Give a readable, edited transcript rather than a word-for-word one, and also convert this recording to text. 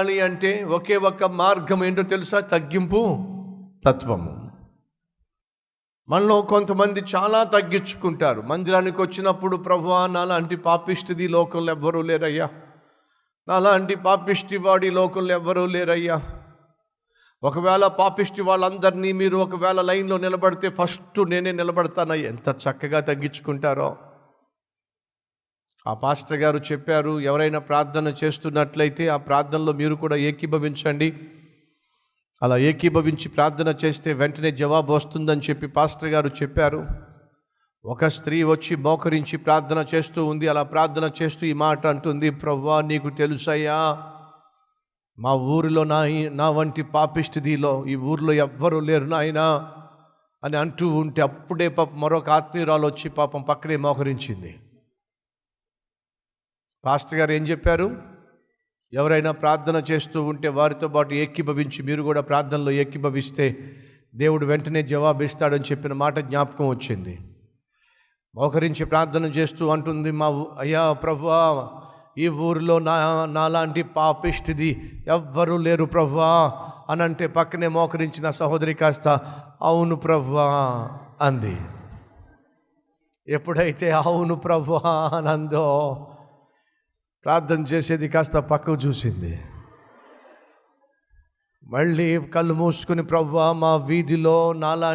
ఎదగాలి అంటే ఒకే ఒక్క మార్గం ఏంటో తెలుసా? తగ్గింపు తత్వము. మనలో కొంతమంది చాలా తగ్గించుకుంటారు. మందిరానికి వచ్చినప్పుడు ప్రభువా నాలాంటి పాపిష్టిది లోకంలో ఎవ్వరూ లేరయ్యా, నాలాంటి పాపిష్టి వాడి లోకంలో ఎవ్వరూ లేరయ్యా. ఒకవేళ పాపిష్టి వాళ్ళందరినీ మీరు ఒకవేళ లైన్లో నిలబడితే ఫస్ట్ నేనే నిలబడతానయ్యా. ఎంత చక్కగా తగ్గించుకుంటారో. ఆ పాస్టర్ గారు చెప్పారు, ఎవరైనా ప్రార్థన చేస్తున్నట్లయితే ఆ ప్రార్థనలో మీరు కూడా ఏకీభవించండి. అలా ఏకీభవించి ప్రార్థన చేస్తే వెంటనే జవాబు వస్తుందని చెప్పి పాస్టర్ గారు చెప్పారు. ఒక స్త్రీ వచ్చి మోకరించి ప్రార్థన చేస్తూ ఉంది. అలా ప్రార్థన చేస్తూ ఈ మాట అంటుంది, ప్రభువా నీకు తెలుసయ్యా, మా ఊరిలో నా వంటి పాపిష్టిదిలో ఈ ఊరిలో ఎవ్వరూ లేరు నాయనా అని అంటూ ఉంటే అప్పుడే పాపం మరొక ఆత్మీయురాలు వచ్చి పాపం పక్కనే మోకరించింది. పాస్టర్ గారు ఏం చెప్పారు? ఎవరైనా ప్రార్థన చేస్తూ ఉంటే వారితో పాటు ఏకీభవించి మీరు కూడా ప్రార్థనలో ఏకీభవిస్తే దేవుడు వెంటనే జవాబిస్తాడని చెప్పిన మాట జ్ఞాపకం వచ్చింది. మోకరించి ప్రార్థన చేస్తూ అంటుంది, అయ్యా ప్రభువా ఈ ఊరిలో నాలాంటి పాపిష్టిది ఎవ్వరూ లేరు ప్రభువా అని అంటే పక్కనే మోకరించిన సహోదరి కాస్త అవును ప్రభువా అంది. ఎప్పుడైతే అవును ప్రభువా అనందో ప్రార్థన చేసేది కాస్త పక్కకు చూసింది. మళ్ళీ కళ్ళు మూసుకుని ప్రభువా మా వీధిలో నాలా